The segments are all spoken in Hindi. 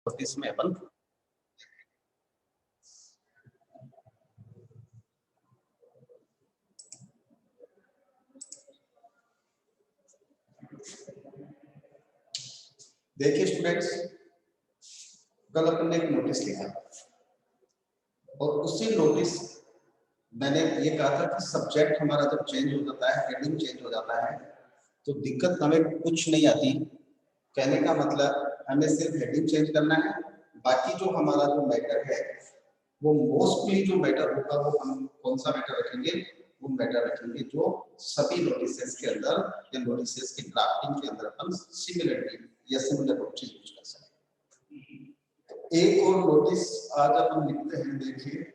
नोटिस में अपन देखिए स्टूडेंट्स, कल अपन ने एक नोटिस लिखा और उसी नोटिस मैंने ये कहा था कि सब्जेक्ट हमारा जब चेंज हो जाता है, हेडिंग चेंज हो जाता है, तो दिक्कत हमें कुछ नहीं आती। कहने का मतलब हमें सिर्फ हेडिंग चेंज करना है, बाकी जो हमारा जो मैटर है वो मोस्टली जो मैटर होगा वो हम कौन सा मैटर रखेंगे, वो मैटर रखेंगे जो सभी नोटिसेस के अंदर या नोटिसेस की ड्राफ्टिंग के अंदर अपन सिमिलरिटी या सिमिलर ऑब्जेक्ट यूज कर सकते। एक और नोटिस आज अपन लिखते हैं, देखिए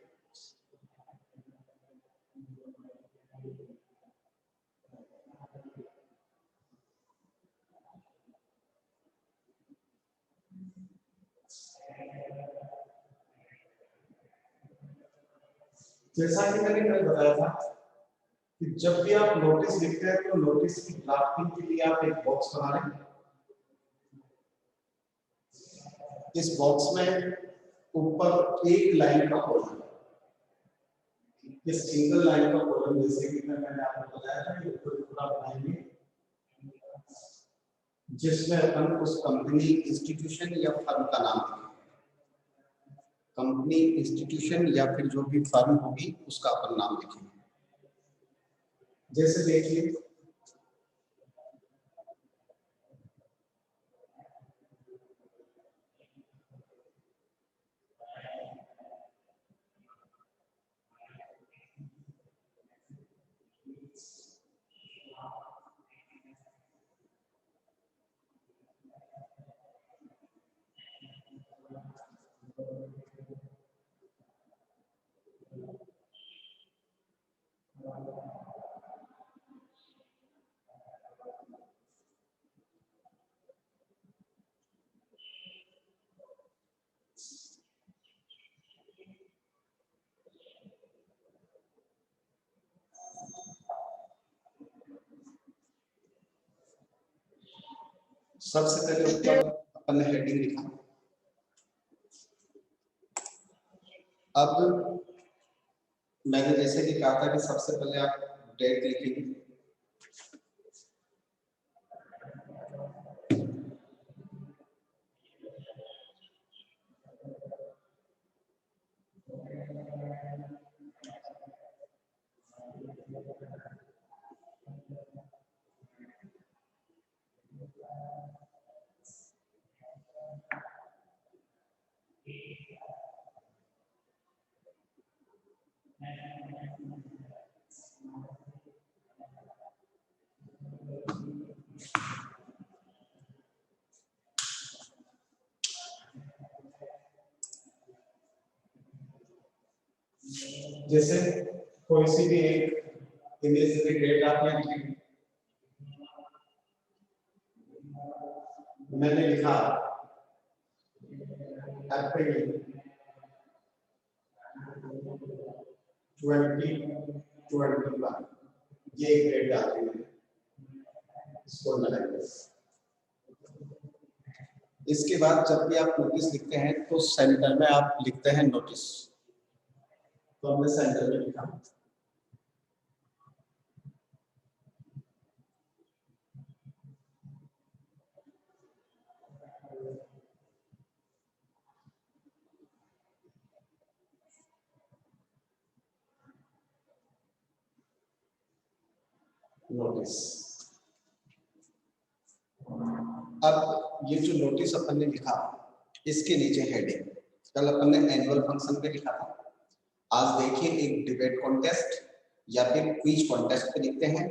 जैसा कि मैंने कल बताया था कि जब भी आप नोटिस लिखते हैं तो नोटिस की ड्राफ्टिंग के लिए आप एक बॉक्स बना लें। इस बॉक्स में ऊपर एक लाइन का कॉलम, इस सिंगल लाइन का कॉलम जैसे कि मैंने आपको बताया था कि पूरा बनाएंगे जिसमें अपन उस कंपनी, इंस्टीट्यूशन या फर्म का नाम लिखेंगे। कंपनी, इंस्टीट्यूशन या फिर जो भी फर्म होगी उसका अपन नाम लिखेंगे। जैसे देखिए सबसे पहले ऊपर अपन ने हेडिंग लिखा। अब मैंने जैसे कि कहा था कि सबसे पहले आप डेट लिखेंगे, जैसे कोई सी भी एक इमेज डेट आप यहाँ लिखेंगे। मैंने लिखा अप्रैल 2021, ये एक डेट डालते हैं, इसको लगाएंगे। इसके बाद जब भी आप नोटिस लिखते हैं तो सेंटर में आप लिखते हैं नोटिस, तो हमने सेंटर में लिखा नोटिस। अब ये जो नोटिस अपन ने लिखा इसके नीचे हेडिंग, कल अपन ने एनुअल फंक्शन पे लिखा था, आज देखिए एक डिबेट कॉन्टेस्ट या फिर क्विज कॉन्टेस्ट पे लिखते हैं।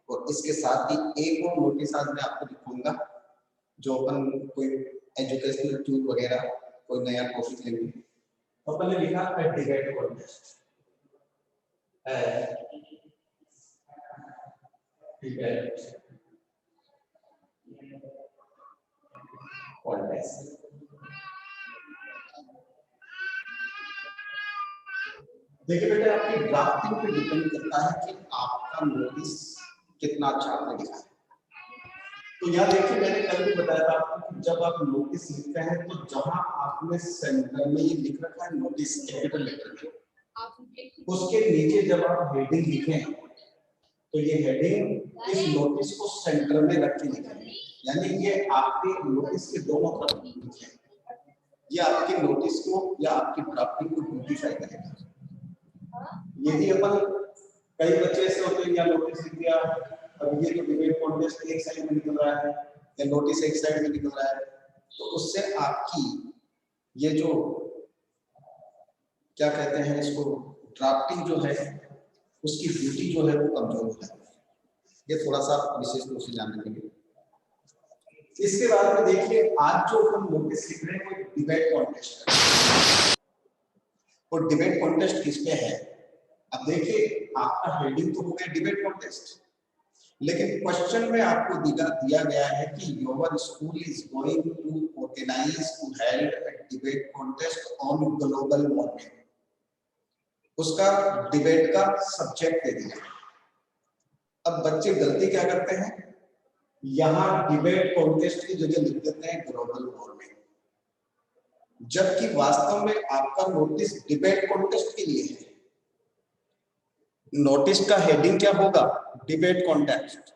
और इसके साथ ही एक और नोटिस आज मैं आपको लिखूंगा, जो अपन कोई एजुकेशनल टूर वगैरह कोई नया टॉपिक लेंगे, तो अपन ने लिखा है डिबेट कॉन्टेस्ट, डिबेट कॉन्टेस्ट। देखिए बेटा, आपकी ड्राफ्टिंग पे डिपेंड करता है कि आपका नोटिस कितना अच्छा आपने लिखा है। तो यहाँ देखिए मैंने कल भी बताया था आपको कि जब आप नोटिस लिखते हैं तो जहां आपने सेंटर में ये लिख रखा है नोटिस कैपिटल लेटर में, उसके नीचे जब आप हेडिंग लिखें तो ये हेडिंग इस नोटिस को सेंटर में रख के लिखें, यानी ये आपके नोटिस के दोनों तरफ लिखें, ये आपके नोटिस को या आपकी ड्राफ्टिंग को ब्यूटीफाई करेगा। यदि अपन कई बच्चे ऐसे होते हैं या नोटिस लिख दिया, अब ये तो डिबेट कॉन्टेस्ट एक साइड में निकल रहा है या नोटिस एक साइड में निकल रहा है, तो उससे आपकी ये जो क्या कहते हैं इसको ड्राफ्टिंग जो है उसकी ब्यूटी जो है वो कमजोर हो जाती है। ये थोड़ा सा विशेष रूप से जानने के लिए। इसके बाद में देखिए आज जो हम नोटिस लिख रहे हैं वो डिबेट कॉन्टेस्ट है, और डिबेट कॉन्टेस्ट किस पे है? अब देखिए आपका हेडिंग तो हो गया डिबेट कॉन्टेस्ट, लेकिन क्वेश्चन में आपको दिया गया है कि your school is going to organize to held a debate contest on global warming. उसका डिबेट का सब्जेक्ट दे दिया। अब बच्चे गलती क्या करते हैं, यहां डिबेट कॉन्टेस्ट की जगह लिख देते हैं ग्लोबल वार्मिंग, जबकि वास्तव में आपका नोटिस डिबेट कॉन्टेस्ट के लिए है। नोटिस का हेडिंग क्या होगा? डिबेट कॉन्टेस्ट,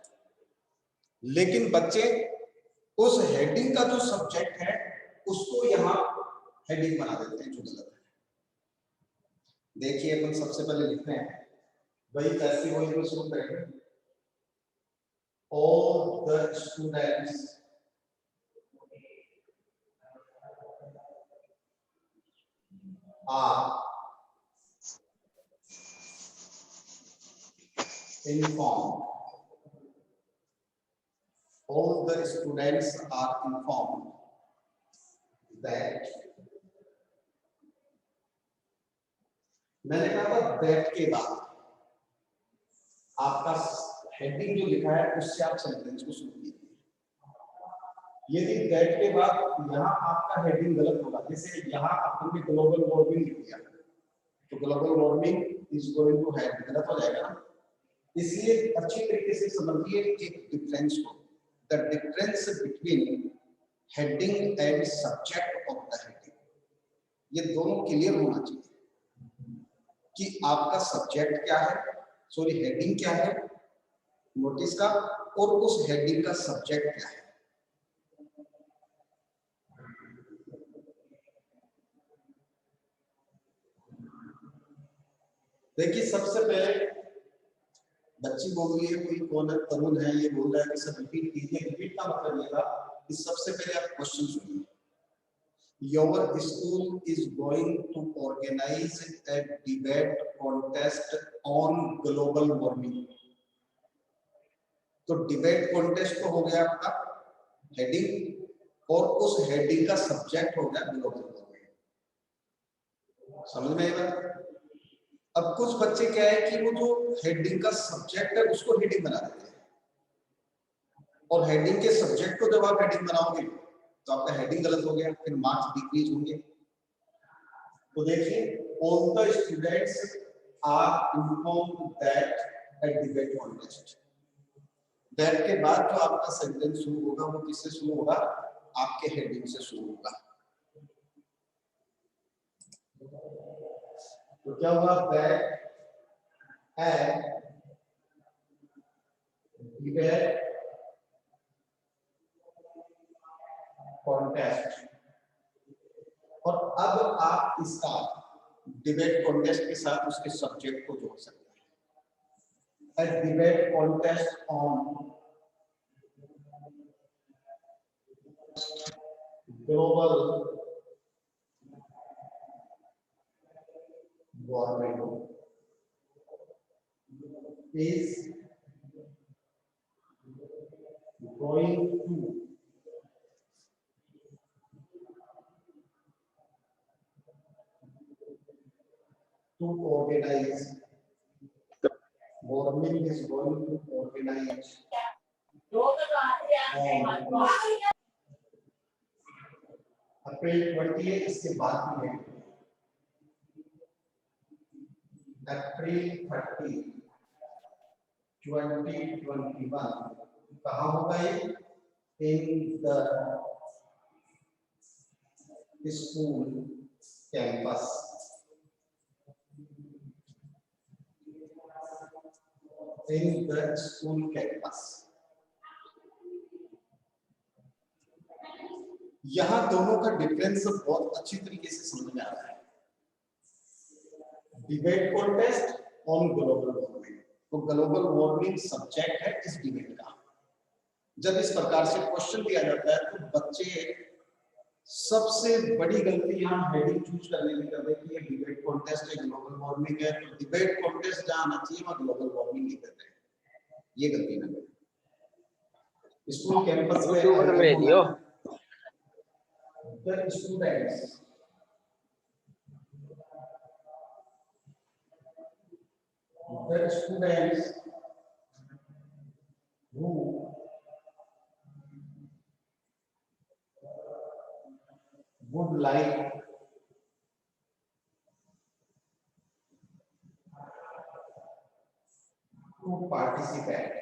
लेकिन बच्चे उस हेडिंग का जो सब्जेक्ट है उसको यहां हेडिंग बना देते हैं, जो गलत है। देखिए अपन सबसे पहले लिखते हैं वही कैसे वही को शुरू करेंगे, all the students are informed, all the students are informed that, मैंने कहा था that के बाद आपका हेडिंग जो लिखा है उससे आप सेंटेंस को शुरू कीजिए। यदि दैट के बाद यहाँ आपका हेडिंग गलत होगा, जैसे यहाँ आपने ग्लोबल वार्मिंग लिख दिया तो global warming is going to have, गलत हो जाएगा ना। इसलिए अच्छी तरीके से समझिए एक डिफरेंस को, the difference between heading and subject of the heading, ये दोनों क्लियर होना चाहिए कि आपका सब्जेक्ट क्या है, सॉरी हेडिंग क्या है नोटिस का, और उस हेडिंग का सब्जेक्ट क्या है। देखिए सबसे पहले बच्ची बोल रही है, कोई कौन है, तरुण है, ये बोल रहा है कि सब रिपीट कीजिए। रिपीट का मतलब ये था कि सबसे पहले आप क्वेश्चन सुनिए, your school is going to organize a debate contest on global warming. तो डिबेट कॉन्टेस्ट तो हो गया आपका हेडिंग, और उस हेडिंग का सब्जेक्ट हो गया ग्लोबल वार्मिंग। समझ में आएगा? अब कुछ बच्चे क्या है कि वो जो हेडिंग का सब्जेक्ट है उसको हेडिंग बना देते हैं, और हेडिंग के सब्जेक्ट को जब आप हेडिंग बनाओगे तो आपका हेडिंग गलत हो गया, फिर मार्क्स डिक्रीज होंगे। तो देखिए all the students are informed that at debate contest, that के बाद जो आपका सेंटेंस शुरू होगा वो किससे शुरू होगा? आपके हेडिंग से शुरू होगा। तो क्या होगा? दैट एट डिबेट कॉन्टेस्ट, और अब आप इसका डिबेट कॉन्टेस्ट के साथ उसके सब्जेक्ट को जोड़ सकते हैं। A debate contest on global warming is going to organize, warming is going to organize अप्रैल 28 इसके बाद में अप्रैल 30 2021 कहाँ होगा ये? in the school campus. In the school campus. यहां दोनों का डिफरेंस बहुत अच्छी तरीके से समझ में आ रहा है। Debate contest on global warming, तो ग्लोबल वार्मिंग सब्जेक्ट है इस डिबेट का। जब इस प्रकार से क्वेश्चन दिया जाता है तो बच्चे सबसे बड़ी गलती यहाँ हेडिंग चूज करने में कर देती है, डिबेट कॉन्टेस्ट है ग्लोबल वार्मिंग है, तो डिबेट कॉन्टेस्ट जहाँ आना चाहिए वहाँ ग्लोबल वार्मिंग लिख देते हैं, ये गलती ना करें। स्कूल कैंपस में the students who would like to participate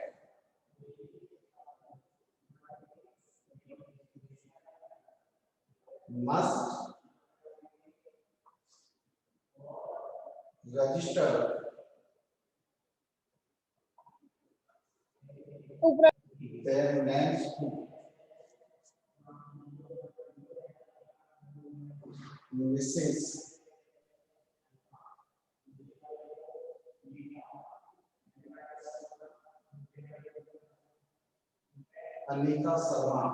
must register their names to Mrs. Anika Sharma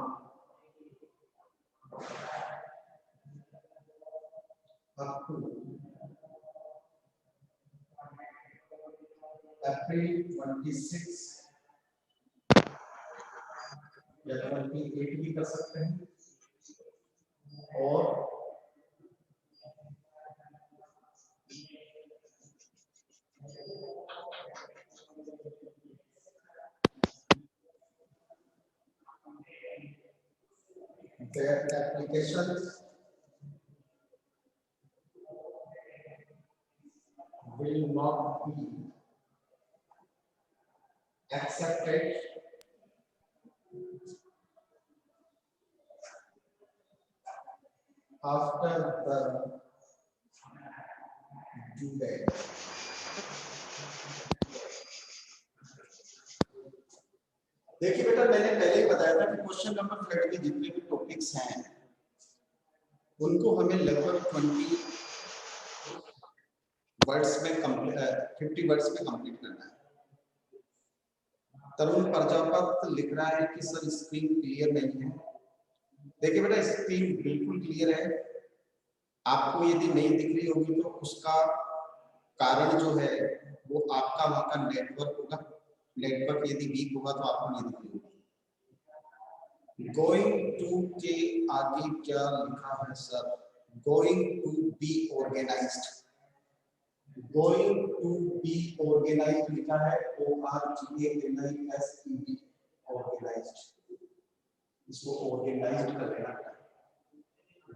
up to April 26 या 28 भी कर सकते हैं, और their applications will not be accepted after the due date. देखिए बेटा, मैंने पहले ही बताया था कि क्वेश्चन नंबर 30 के जितने भी टॉपिक्स हैं उनको हमें लगभग 20 वर्ड्स में 50 वर्ड्स में कंप्लीट करना है। तरुण प्रजापत लिख रहा है कि सर स्क्रीन क्लियर नहीं है। देखिए बेटा, स्क्रीन बिल्कुल क्लियर है, आपको यदि नहीं दिख रही होगी तो उसका कारण जो है वो आपका वहां का नेटवर्क होगा। नेटवर्क यदि वीक होगा तो आपको नहीं दिख रही होगी। गोइंग टू के आगे क्या लिखा है sir? Going to be organized, going to be organized लिखा है, ORGANIZED, ऑर्गेनाइज्ड। इसको ऑर्गेनाइज्ड कर लेना है।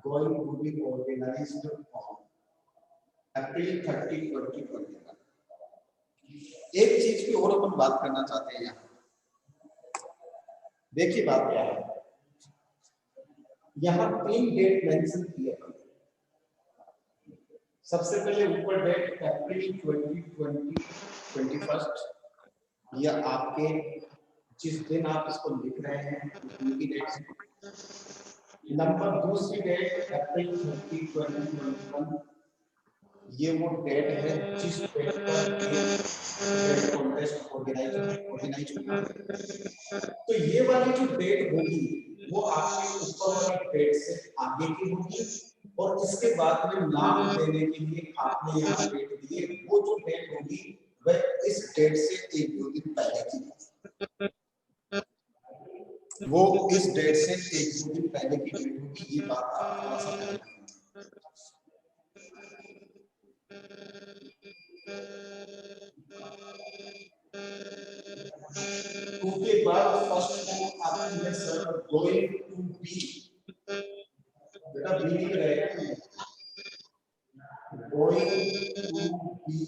Going to be organized on April 30, 2021। एक चीज की और अपन बात करना चाहते हैं यहाँ। देखिए बात क्या है, यहाँ 3 डेट मेंशन किए। सबसे पहले ऊपर डेट अप्रैल 2020 21, यह आपके जिस दिन आप इसको लिख रहे हैं उनकी डेट। नंबर दूसरी डेट अप्रैल 30, 2021, ये वो डेट है जिस डेट पर कॉन्टेस्ट ऑर्गेनाइज होगा। तो ये वाली जो डेट होगी वो आपके ऊपर वाली डेट से आगे की होगी, और इसके बाद में नाम देने के लिए आपने यहाँ डेट दी है, वो जो डेट होगी वह इस डेट से 1-2 दिन पहले की होगी। वो इस डेट से 1-2 दिन पहले की डेट होगी। ये बात आप थोड़ा सा ध्यान रखना। उसके बाद फर्स्ट को आपकी है सर गोइंग टू बी, बेटा बी लिख रहे हैं, गोइंग टू बी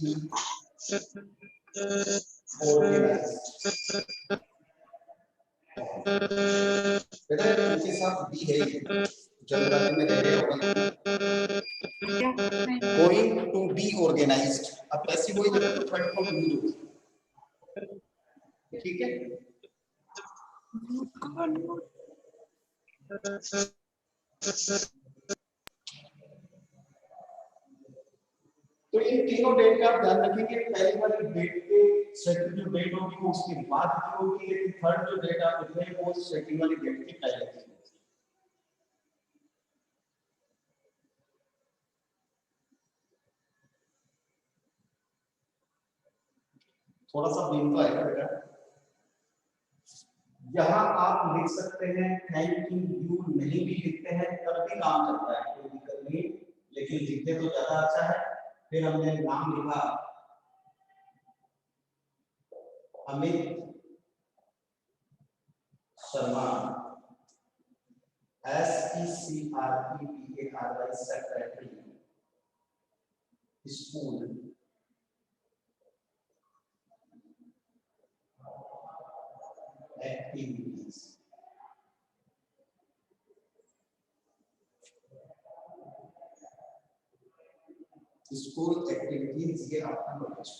ऑर्गेनाइज्ड। बेटा ही है ये, जनवरी में रह गया होगा, गोइंग टू बी ऑर्गेनाइज्ड। अब पैसिव वॉइस है तो थर्ड फॉर्म यूज होगी, ठीक है। तो ये तीनों डेट का आप ध्यान रखेंगे, पहली वाली डेट के सेकंड जो डेट होगी वो उसके बाद की होगी, लेकिन थर्ड जो डेट आप लिख रहे हैं वो सेकंड वाली डेट की पहले की। थोड़ा सा बीमता है बेटा, यहाँ आप लिख सकते हैं थैंक यू, नहीं भी लिखते हैं तब भी काम चलता है, कोई दिक्कत नहीं, लेकिन लिखते तो ज्यादा अच्छा है। फिर हमने नाम लिखा Amit Sharma, SECRETARY, secretary, school activities. School activities ये आपका नोटिस।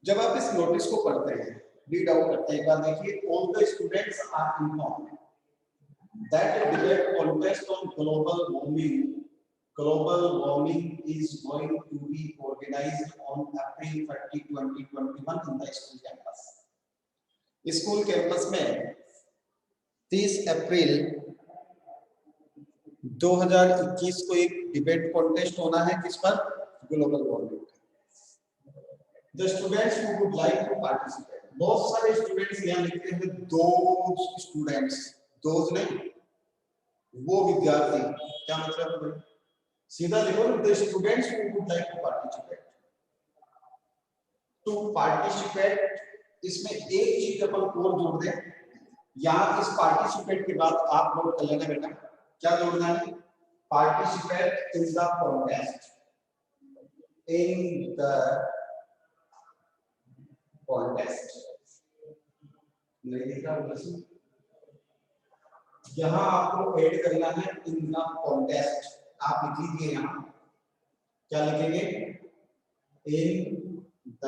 जब आप इस नोटिस को पढ़ते हैं, रीड आउट करते हैं, एक बार देखिए, all the students are informed that a debate contest on global warming is going to be organized on April 30, 2021 in the school campus. School campus में 30 अप्रैल 2021 को एक डिबेट कॉन्टेस्ट होना है, किस पर? Global warming. The students who would like to participate, बहुत सारे स्टूडेंट्स यहाँ लिखते हैं, those students, those नहीं, वो विद्यार्थी, क्या मतलब है भाई? सीधा लिखो, the students who would like to participate। to participate, इसमें एक चीज अपन और जोड़ दें, यहाँ इस पार्टिसिपेट के बाद आप नोट कर लेना बेटा, क्या जोड़ना है? Participate in the contest, in the contest, नहीं दिख रहा बस, यहाँ आपको ऐड करना है इन द कॉन्टेस्ट। आप लिख लीजिए यहाँ, क्या लिखेंगे? इन द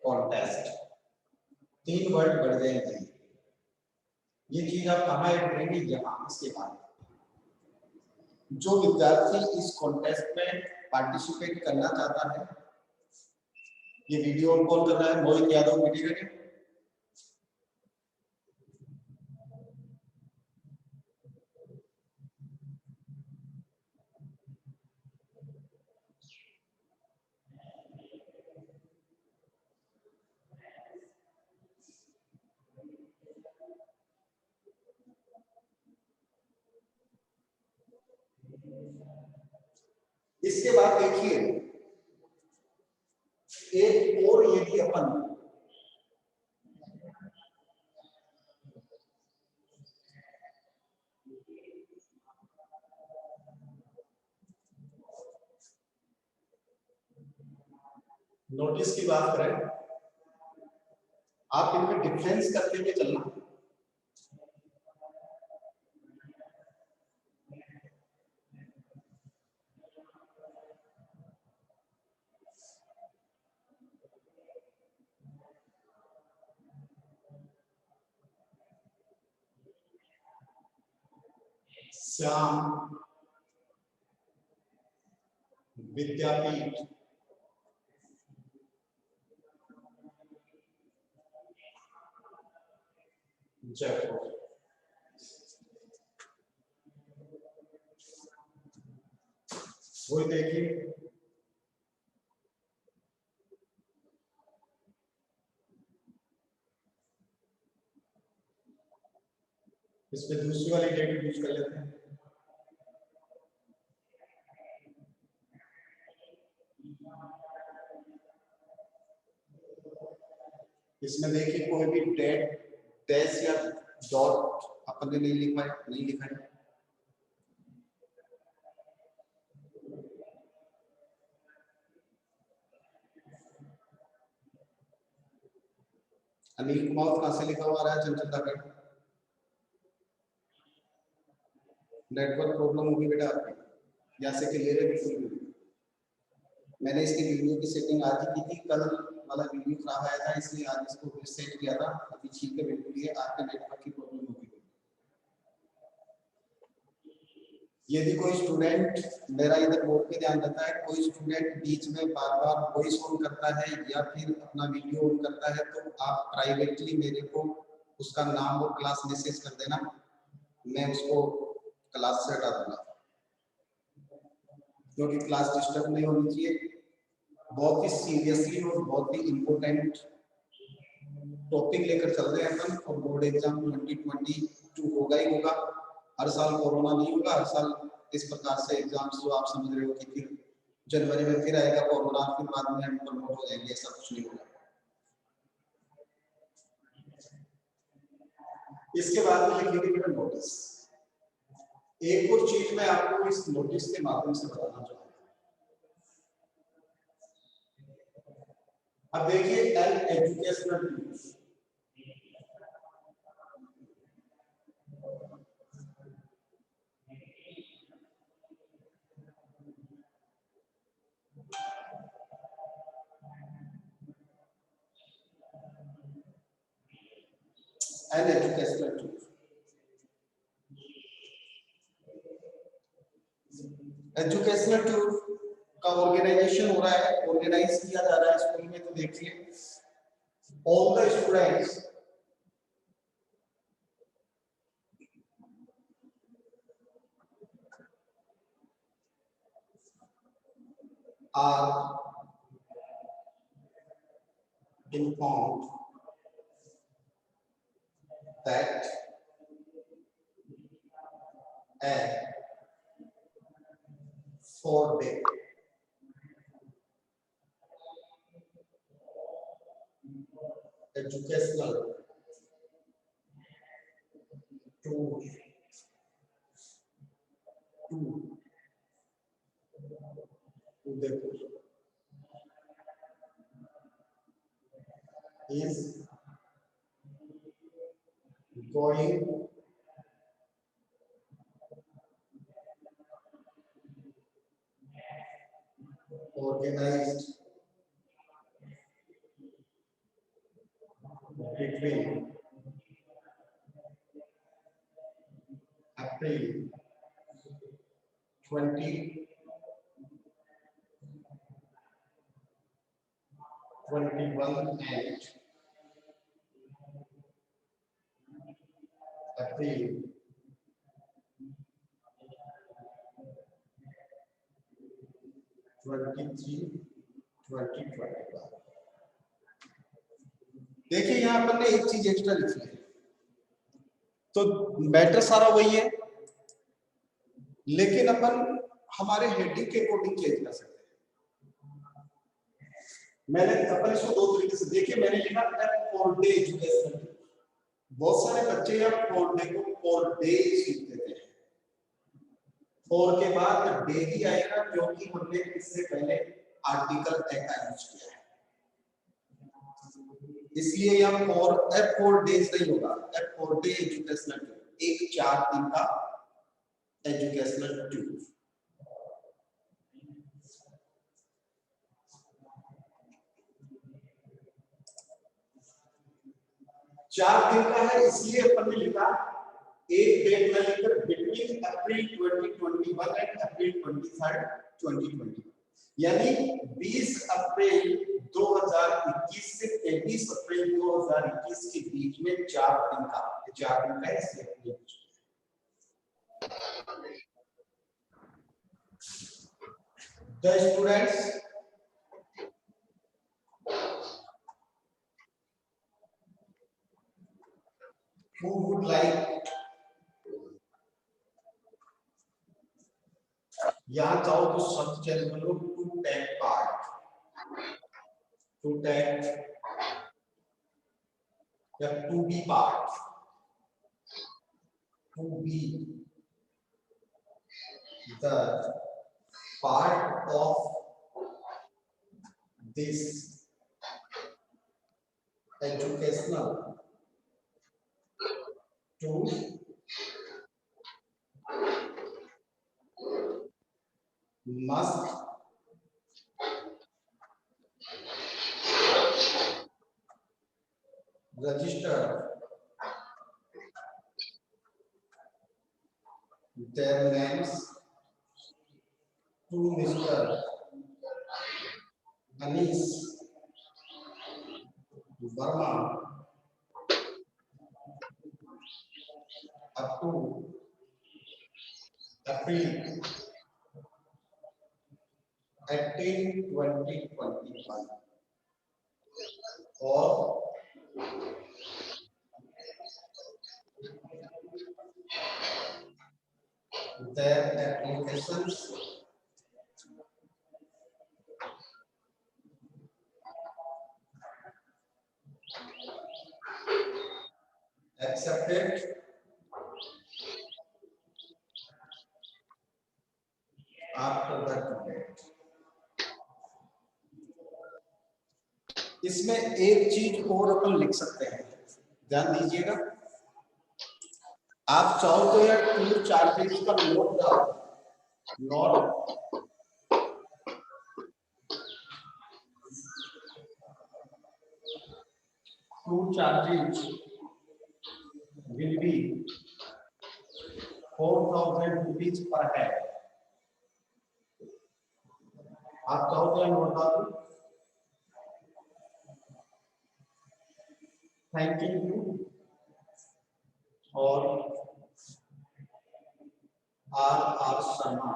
कॉन्टेस्ट, 3 वर्ड बढ़ जाएंगे। ये चीज आप कहाँ ऐड करेंगे? यहाँ, इसके बाद। जो विद्यार्थी इस कॉन्टेस्ट में पार्टिसिपेट करना चाहता है, ये वीडियो कॉल कर रहा है मोहित यादव वीडियो के, इसके बाद देखिए एक और, यदि अपन नोटिस की बात करें, आप इनमें डिफरेंस करते हुए चलना। श्याम विद्यापीठ जयपुर, वो देखिए इसमें दूसरी वाली डेट यूज कर लेते हैं। इसमें देखिए कोई भी डेट, डैश या डॉट अपन ने नहीं लिखा है। अनिल कुमार कहां से लिखा हुआ आ रहा है? चंचल का नेटवर्क प्रॉब्लम होगी बेटा आपकी, यहाँ से क्लियर है बिल्कुल भी। मैंने इसकी वीडियो की सेटिंग आज ही की थी, कल वाला वीडियो खराब आया था इसलिए आज इसको सेट किया था। अभी ठीक है बिल्कुल, ये आपके नेटवर्क की प्रॉब्लम होगी। यदि कोई स्टूडेंट मेरा इधर बोर्ड पे ध्यान देता है, कोई स्टूडेंट बीच में बार बार वॉइस ऑन करता है या फिर अपना वीडियो ऑन करता है, तो आप प्राइवेटली मेरे को उसका नाम और क्लास मैसेज कर देना, मैं उसको क्लास से हटा दूंगा, क्योंकि क्लास डिस्टर्ब नहीं होनी चाहिए। बहुत ही सीरियसली और बहुत ही इम्पोर्टेंट टॉपिक लेकर चल रहे हैं अपन, और बोर्ड एग्जाम 2022 होगा ही होगा। हर साल कोरोना नहीं होगा, हर साल इस प्रकार से एग्जाम्स जो आप समझ रहे हो कि फिर जनवरी में फिर आएगा कोरोना, फिर बाद में हम प्रमोट हो जाएंगे, ऐसा कुछ नहीं होगा। इसके बाद में लिखेंगे बेटा नोटिस। एक और चीज मैं आपको इस नोटिस के माध्यम से बताना चाहूंगा। अब देखिए an educational tools, an educational tools, educational tool का ऑर्गेनाइजेशन हो रहा है, ऑर्गेनाइज किया जा रहा है स्कूल में। तो देखिए all the students are informed that a 4-day educational tour to Udaipur is going organized between April 2021 and April 2021। देखिए यहाँ पर ने एक चीज एक्स्ट्रा लिखी है, तो मैटर सारा वही है, लेकिन अपन हमारे हेडिंग के अकॉर्डिंग चेंज कर सकते हैं। मैंने अपन इसको दो तरीके से देखिए, मैंने लिखा फॉर डे एजुकेशन। बहुत सारे बच्चे या फॉर डे को फॉर डे सीख देते हैं, फॉर के बाद डे ही आएगा, क्योंकि हमने इससे पहले आर्टिकल ए का यूज किया है, इसलिए यह फॉर एफ 4 डेज नहीं होगा, एफ 4 डे एजुकेशनल, एक 4 दिन का एजुकेशनल टूर। चार दिन का है, इसलिए अपन ने लिखा एक डेट में लिखकर बिटवीन अप्रैल 2021 एंड अप्रैल 23, 2021, यानी 20 अप्रैल 2021 से 23 अप्रैल 2021 के बीच में 4 दिन का, 4 दिन का इसलिए the students who would like, यहां जाओ तो शब्द चेंज कर लो, to take part, to take या to be part, to be the part of this educational tool must register their names to Mr. Anish Verma up to April 18, 2021, or their applications accepted after that date. इसमें एक चीज और अपन लिख सकते हैं, ध्यान दीजिएगा। आप चाहो तो यार टूर चार्जेस का नोट डालो, note tour charges will be 4,000 rupees per head। आप चाहो तो नोट डालो, थैंकिंग यू और R Sharma,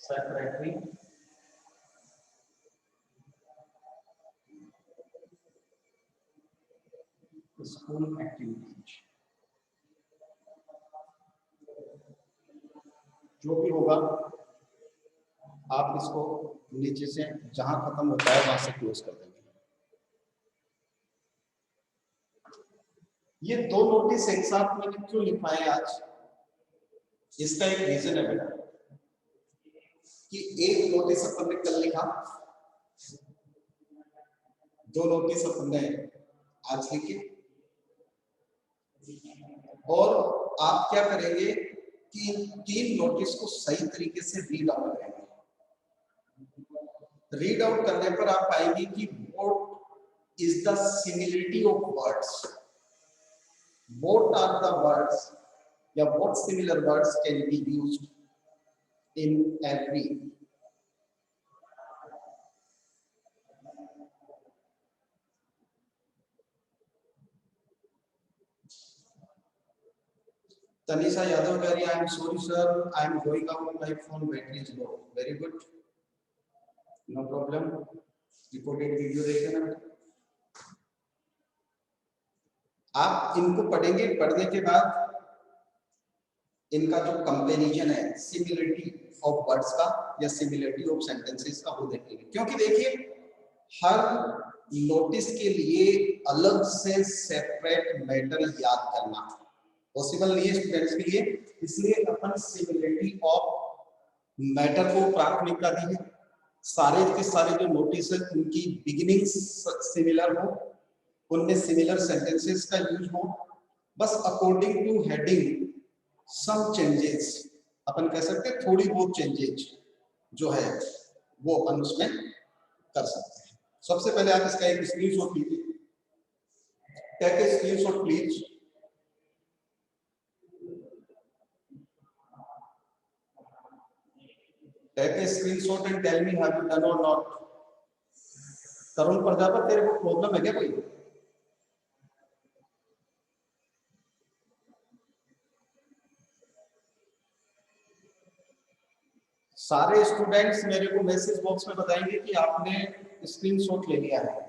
secretary school activities. जो भी होगा आप इसको नीचे से जहां खत्म होता है वहां से क्लोज कर देंगे। ये दो नोटिस एक साथ मैंने क्यों लिखवाए आज, इसका एक रीजन है बेटा कि एक नोटिस अपन ने कल लिखा, दो नोटिस अपन ने आज लिखे, और आप क्या करेंगे कि तीन नोटिस को सही तरीके से रीड आउट करेंगे। रीड आउट करने पर आप पाएंगे कि what is the similarity of words, what are the words या what similar words can be used in every। Tanisha Yadav कह रही है, I am sorry sir, I am going out, my phone battery is low। Very good, no problem, recorded video देखें ना। आप इनको पढ़ेंगे, पढ़ने के बाद इनका जो कंपैरिजन है सिमिलरिटी ऑफ वर्ड्स का या सिमिलरिटी ऑफ सेंटेंसेस का वो देखेंगे, क्योंकि देखिए हर नोटिस के लिए अलग से सेपरेट मैटर याद करना पॉसिबल नहीं है स्टूडेंट्स के लिए, इसलिए अपन सिमिलरिटी ऑफ मैटर को प्राथमिकता दी है। सारे के सारे जो नोटिस है उनकी बिगिनिंग सिमिलर हो, उनमें सिमिलर सेंटेंसेस का यूज हो, बस according to heading some changes अपन कह सकते हैं, थोड़ी बहुत चेंजेस जो है वो अपन उसमें कर सकते हैं। सबसे पहले आप इसका एक स्क्रीनशॉट लीजिए, take a screenshot please. Take a screenshot and tell me have you done और नॉट। तरुण प्रजापति, तेरे को प्रॉब्लम है क्या कोई? सारे स्टूडेंट्स मेरे को मैसेज बॉक्स में बताएंगे कि आपने स्क्रीनशॉट ले लिया है।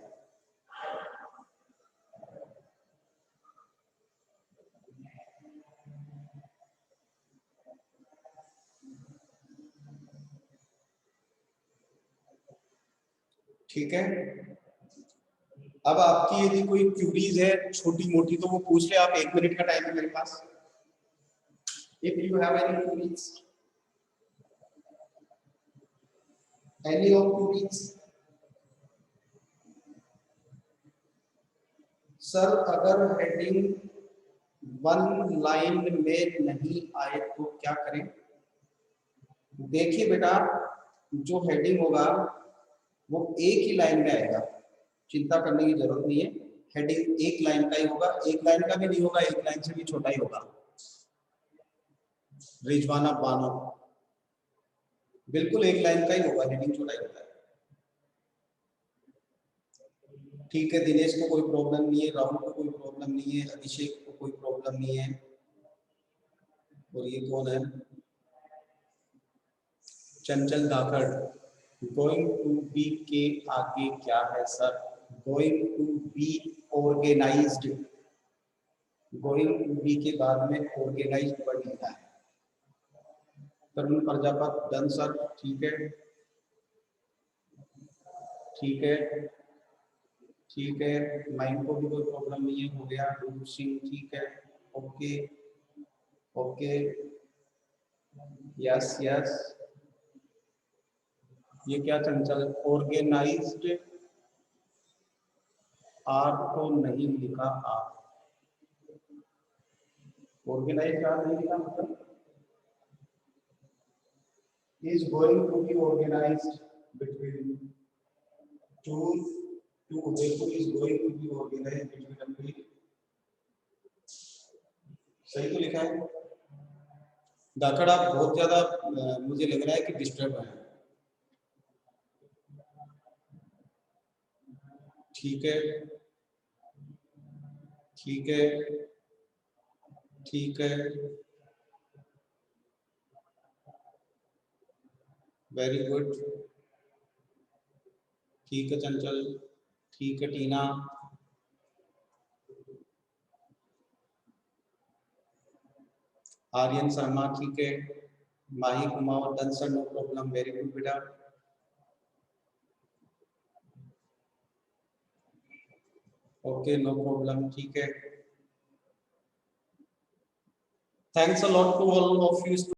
ठीक है, अब आपकी यदि कोई क्यूरीज है छोटी मोटी तो वो पूछ ले, आप 1 मिनट का टाइम है मेरे पास। If you have any queries, any of queries, sir अगर हेडिंग वन लाइन में नहीं आए तो क्या करें? देखिए बेटा, जो हेडिंग होगा वो एक ही लाइन में आएगा, चिंता करने की जरूरत नहीं है। हेडिंग एक लाइन का ही होगा, एक लाइन का भी नहीं होगा, एक लाइन से भी छोटा ही होगा। रिजवाना बानो, बिल्कुल एक लाइन का ही होगा, हेडिंग छोटा ही होता है। ठीक है, दिनेश को कोई प्रॉब्लम नहीं है, राहुल को कोई प्रॉब्लम नहीं है, अभिषेक को कोई प्रॉब्लम नहीं है। और ये कौन है? चंचल धाकड़। गोइंग टू बी के आगे क्या है sir? Going to be organized. Going to be के बाद में ऑर्गेनाइज्ड वर्ड लिखा है। तरुण प्रजापत डन सर, ठीक है ठीक है ठीक है। माइंड को भी कोई प्रॉब्लम नहीं है, हो गया। रूप सिंह ठीक है, ओके ओके, यस यस। ये क्या चंचल? ऑर्गेनाइज्ड आर को नहीं लिखा, आर ऑर्गेनाइज्ड आर नहीं लिखा, मतलब is going to be organized between two therefore is going to be organized between a three। सही तो लिखा है। दाकड़ आप बहुत ज्यादा मुझे लग रहा है कि डिस्टर्ब है। ठीक है ठीक है ठीक है, वेरी गुड। ठीक है चंचल, ठीक है टीना, आर्यन शर्मा ठीक है, Mahi Kumar done sir, no problem, very good बेटा। ओके नो प्रॉब्लम, ठीक है। Thanks a lot to all of you.